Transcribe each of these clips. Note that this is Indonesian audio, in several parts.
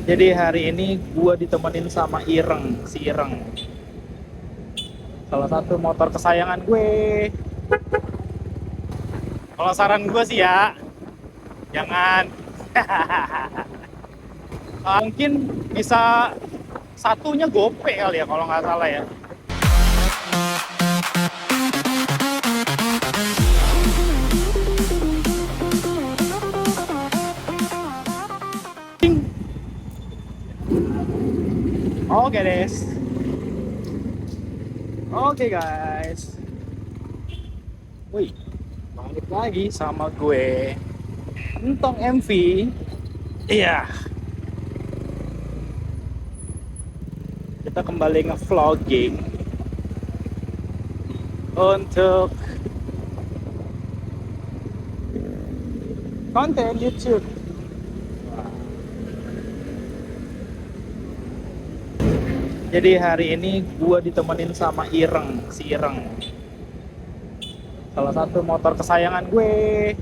Jadi hari ini gue ditemenin sama Ireng, si Ireng. Salah satu motor kesayangan gue. Kalau saran gue sih ya, jangan. Mungkin bisa satunya gope kali ya kalau nggak salah ya. Oke guys. Oke guys. Wih, balik lagi sama gue. Entong MV. Iya, kita kembali nge-vlogging untuk konten YouTube. Jadi hari ini gue ditemenin sama Ireng, si Ireng. Salah satu motor kesayangan gue.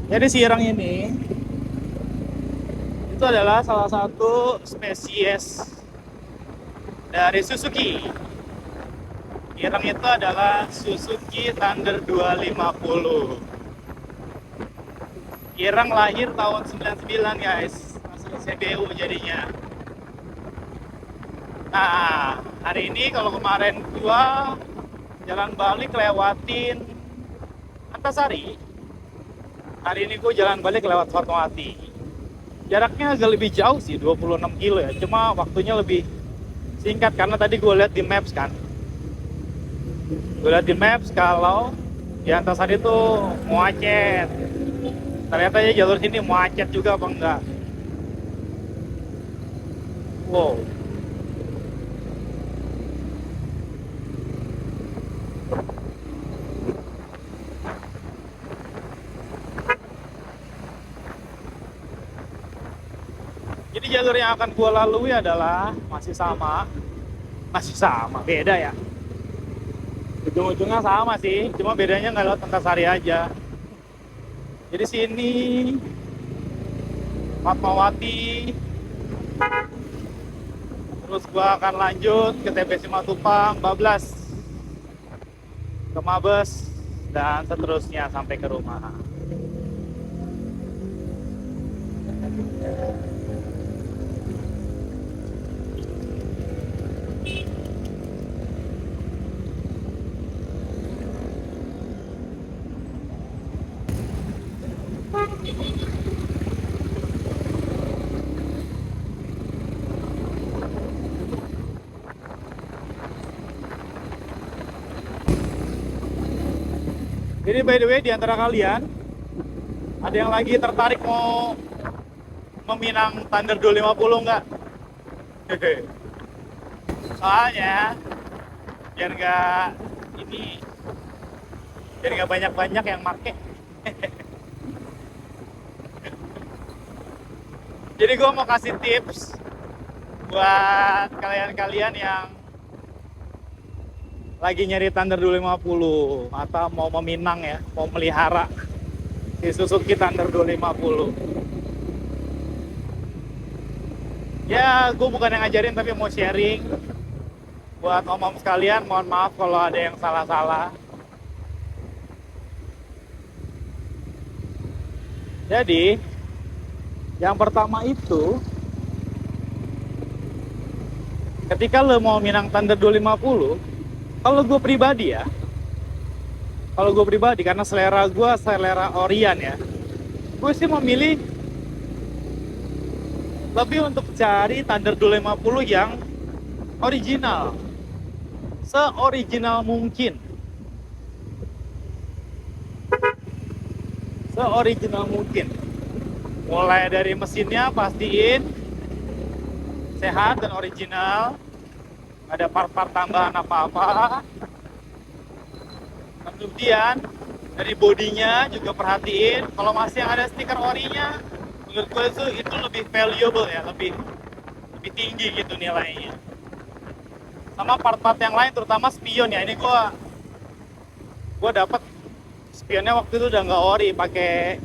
Jadi si Ireng ini itu adalah salah satu spesies dari Suzuki. Ireng itu adalah Suzuki Thunder 250. Ireng lahir tahun 99 guys, masuk CBU jadinya. Nah, hari ini kalau kemarin gua jalan balik lewatin Antasari, hari ini gua jalan balik lewat Fatmawati. Jaraknya agak lebih jauh sih, 26 kilo ya, cuma waktunya lebih singkat karena tadi gue lihat di maps kan. Gue lihat di maps kalau di Antasari itu macet. Ternyata ya jalur sini macet juga apa enggak? Wow. Jadi jalur yang akan gue lalui adalah masih sama, beda ya. Ujung-ujungnya sama sih, cuma bedanya nggak lewat Antasari aja. Jadi sini Fatmawati, terus gua akan lanjut ke TP Simatupang, bablas ke Mabes, dan seterusnya sampai ke rumah. Jadi by the way, di antara kalian ada yang lagi tertarik mau meminang Thunder 250 nggak? Soalnya biar nggak ini, biar nggak banyak-banyak yang make. Jadi gue mau kasih tips buat kalian-kalian yang lagi nyari Thunder 250 atau mau meminang ya, mau melihara si Suzuki Thunder 250. Ya, gue bukan yang ngajarin tapi mau sharing buat om-om sekalian. Mohon maaf kalau ada yang salah-salah. Jadi, yang pertama itu, ketika lo mau minang Thunder 250, kalau gue pribadi ya, karena selera gue selera Orion ya, gue sih memilih lebih untuk cari Thunder 250 yang original, seoriginal mungkin, mulai dari mesinnya pastiin sehat dan original, ada part-part tambahan apa-apa. Kemudian dari bodinya juga perhatiin kalau masih yang ada stiker orinya, menurut gue itu lebih valuable ya, lebih tinggi gitu nilainya. Sama part-part yang lain, terutama spion ya, ini gue dapat spionnya waktu itu udah nggak ori, pakai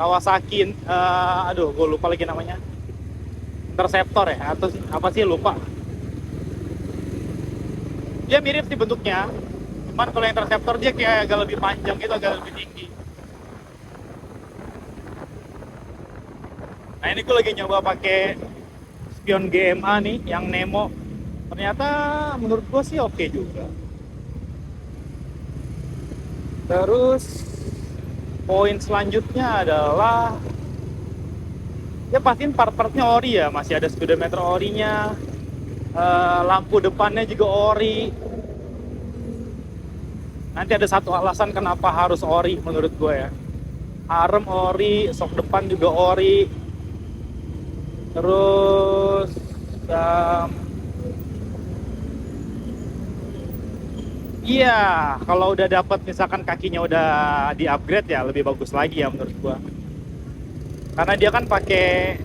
Kawasaki, aduh gue lupa lagi namanya, Interceptor ya atau apa sih, lupa. Dia mirip sih bentuknya, cuman kalau Interceptor dia kayak agak lebih panjang gitu, agak lebih tinggi. Nah ini gue lagi nyoba pakai spion GMA nih yang Nemo, ternyata menurut gue sih oke juga. Terus poin selanjutnya adalah ya pastiin part-partnya ori ya, masih ada speedometer orinya, lampu depannya juga ori. Nanti ada satu alasan kenapa harus ori menurut gue ya, arem ori, sok depan juga ori. Terus iya, kalau udah dapat misalkan kakinya udah di upgrade ya lebih bagus lagi ya menurut gua. Karena dia kan pakai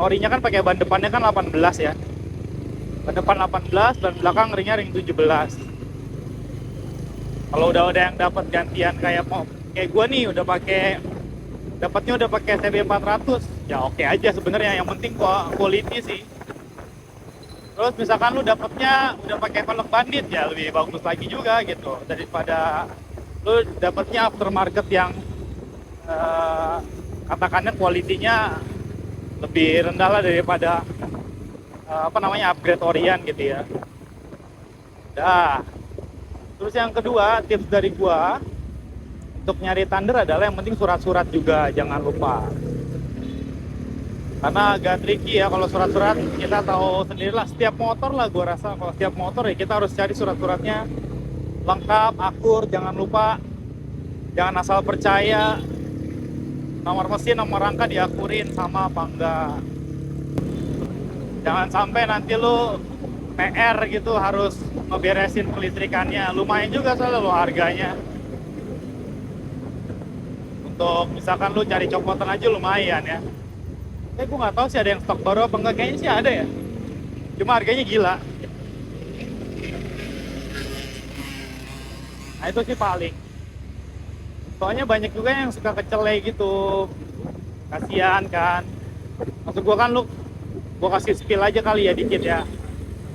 orinya kan pakai ban depannya kan 18 ya. Ban depan 18 dan belakang ringnya ring 17. Kalau udah yang dapat gantian kayak gua nih udah pakai CB 400, ya oke aja sebenarnya, yang penting quality sih. Terus misalkan lu dapetnya udah pakai velg bandit, ya lebih bagus lagi juga gitu daripada lu dapetnya aftermarket yang katakannya kualitinya lebih rendah lah daripada upgrade orian gitu ya. Dah. Terus yang kedua tips dari gua untuk nyari Thunder adalah yang penting surat-surat juga jangan lupa. Karena agak tricky ya kalau surat-surat, kita tahu sendirilah setiap motor lah, gua rasa kalau setiap motor ya kita harus cari surat-suratnya lengkap, akur, jangan lupa, jangan asal percaya nomor mesin, nomor rangka diakurin sama apa enggak. Jangan sampai nanti lu PR gitu harus ngeberesin kelistrikannya, lumayan juga soalnya lo harganya. Untuk misalkan lu cari copotan aja lumayan ya. Gue nggak tahu sih ada yang stok baru apa enggak, kayaknya sih ada ya. Cuma harganya gila. Nah itu sih paling. Soalnya banyak juga yang suka kecele gitu. Kasian kan. Maksud gua kan gua kasih spill aja kali ya dikit ya.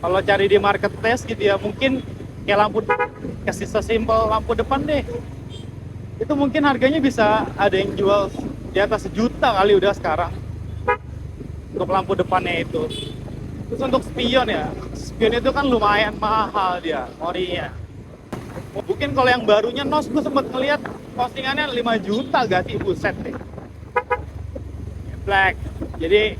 Kalau cari di marketplace gitu ya, mungkin kayak kasih sesimpel lampu depan deh. Itu mungkin harganya bisa ada yang jual di atas 1 juta kali udah sekarang. Untuk lampu depannya itu. Terus untuk spion ya, spion itu kan lumayan mahal dia orinya. Mungkin kalau yang barunya NOS, gue sempet ngeliat postingannya 5 juta ganti, buset deh. Black. Jadi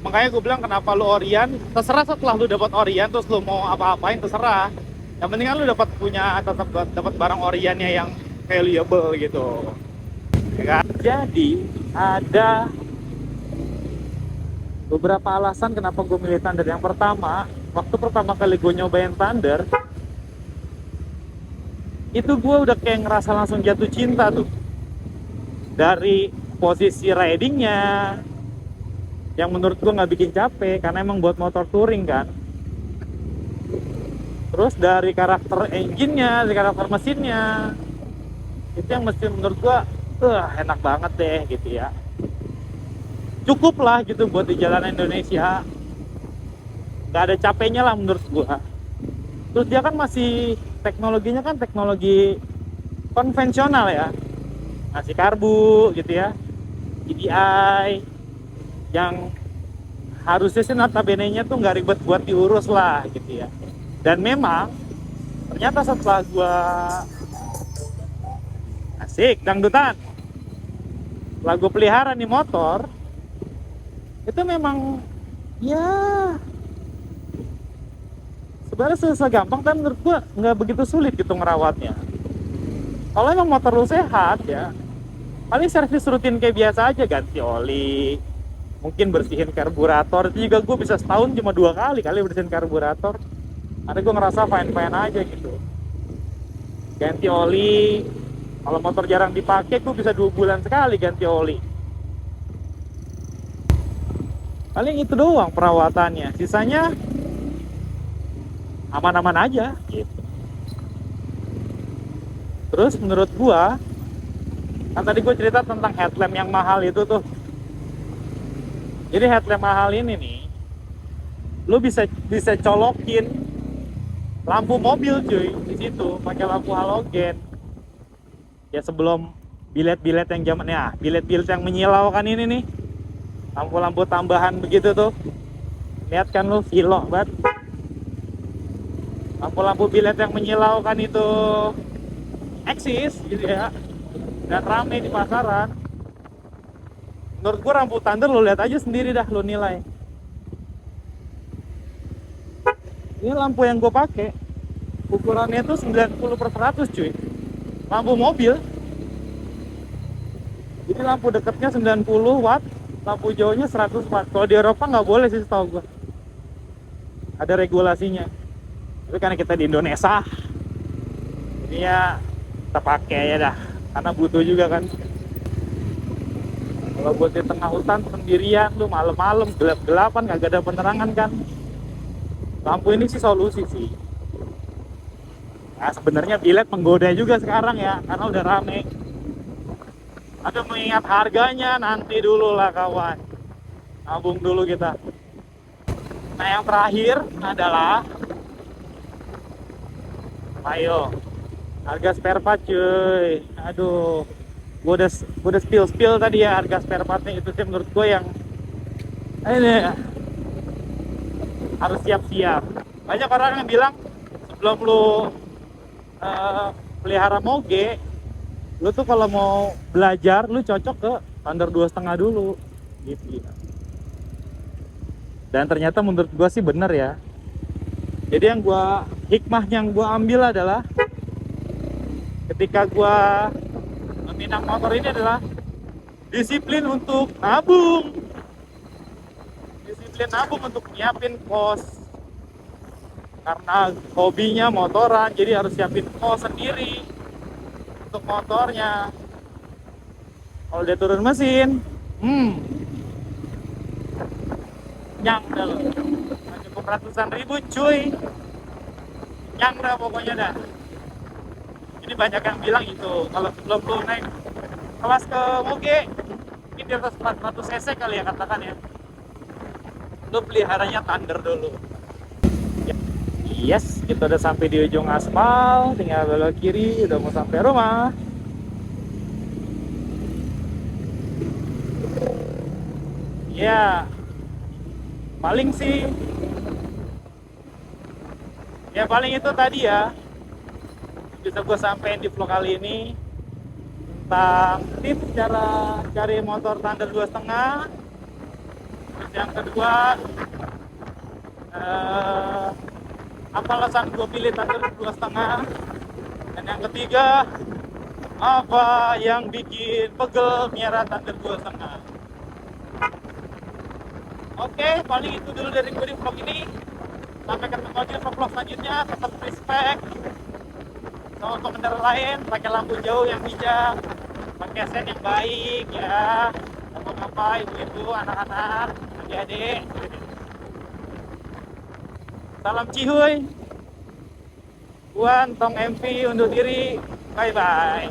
makanya gue bilang kenapa lu orian, terserah setelah lu dapat orian terus lu mau apa-apain terserah. Yang penting kan lu tetap dapat barang oriannya yang valuable gitu. Ya kan? Jadi ada beberapa alasan kenapa gue milih Thunder. Yang pertama, waktu pertama kali gue nyobain Thunder, itu gue udah kayak ngerasa langsung jatuh cinta tuh. Dari posisi ridingnya, yang menurut gue nggak bikin capek, karena emang buat motor touring kan. Terus dari karakter engine-nya, dari karakter mesinnya, itu yang mesin menurut gue enak banget deh gitu ya. Cukup lah gitu buat di jalanan Indonesia, nggak ada capeknya lah menurut gua. Terus dia kan masih teknologinya kan teknologi konvensional ya, masih karbu gitu ya, EDI yang harusnya sih notabene-nya tuh nggak ribet buat diurus lah gitu ya. Dan memang ternyata setelah gua asik dangdutan, setelah gua pelihara nih motor, itu memang ya sebenarnya segampang, tapi menurut gua nggak begitu sulit gitu ngerawatnya. Kalau emang motor lu sehat ya, paling servis rutin kayak biasa aja, ganti oli, mungkin bersihin karburator. Itu juga gue bisa setahun cuma 2 kali bersihin karburator, karena gue ngerasa fine aja gitu. Ganti oli, kalau motor jarang dipakai gue bisa 2 bulan sekali ganti oli. Paling itu doang perawatannya, sisanya aman-aman aja gitu. Terus menurut gua Kan tadi gue cerita tentang headlamp yang mahal itu tuh. Jadi headlamp mahal ini nih, lu bisa bisa colokin lampu mobil cuy di situ pakai lampu halogen. Ya sebelum bilet-bilet yang zaman ya, bilet-bilet yang menyilaukan ini nih, lampu-lampu tambahan begitu tuh. Lihat kan lu, kilo banget. Lampu-lampu bilet yang menyilaukan itu eksis gitu ya, dan rame di pasaran. Menurut gua lampu thunder lu lihat aja sendiri dah, lu nilai. Ini lampu yang gue pakai ukurannya itu 90/100 cuy, lampu mobil. Jadi lampu dekatnya 90 watt, lampu jauhnya 100 watt. Kalau di Eropa nggak boleh sih setahu gue, ada regulasinya. Tapi karena kita di Indonesia, jadinya kita pakai ya dah, karena butuh juga kan. Kalau buat di tengah hutan sendirian, lu malam-malam gelap-gelapan nggak ada penerangan kan, lampu ini sih solusi sih. Nah sebenarnya bilet menggoda juga sekarang ya, karena udah rame. Ada mengingat harganya nanti dulu lah kawan, nabung dulu kita. Nah yang terakhir adalah, ayo, harga spare part cuy. Aduh, gua udah spill tadi ya harga spare partnya. Itu sih menurut gue yang ini harus siap-siap. Banyak orang yang bilang sebelum lu pelihara moge, lu tuh kalau mau belajar lu cocok ke Thunder 2,5 dulu gitu. Dan ternyata menurut gua sih bener ya. Jadi yang hikmah yang gua ambil adalah ketika gua meminang motor ini adalah disiplin untuk nabung. Disiplin nabung untuk nyiapin kos. Karena hobinya motoran, jadi harus siapin kos sendiri untuk motornya. Kalau dia turun mesin, nyang dah lo. Cukup ratusan ribu cuy, nyang dah pokoknya dah. Jadi banyak yang bilang itu, kalau sebelum lu naik kelas ke moge, mungkin di atas 400 cc kali ya katakan ya, lu peliharanya Thunder dulu. Yes, kita udah sampai di ujung aspal, tinggal belok kiri, udah mau sampai rumah. Ya, paling sih, ya paling itu tadi ya, bisa gue sampein di vlog kali ini tentang tips cara cari motor Thunder 2,5. Terus yang kedua, apa alasan gue pilih Thunder 2,5. Dan yang ketiga, apa yang bikin pegel miara Thunder 2,5. Oke, paling itu dulu dari gue di vlog ini. Sampai ketemu lagi di vlog selanjutnya. Tetap respect sama pengendara lain, pakai lampu jauh yang bijak, pakai sen yang baik ya. Bapak-bapak, ibu-ibu, anak-anak, adik-adik. Salam cihuy. Gua Tong MV undur diri. Bye bye.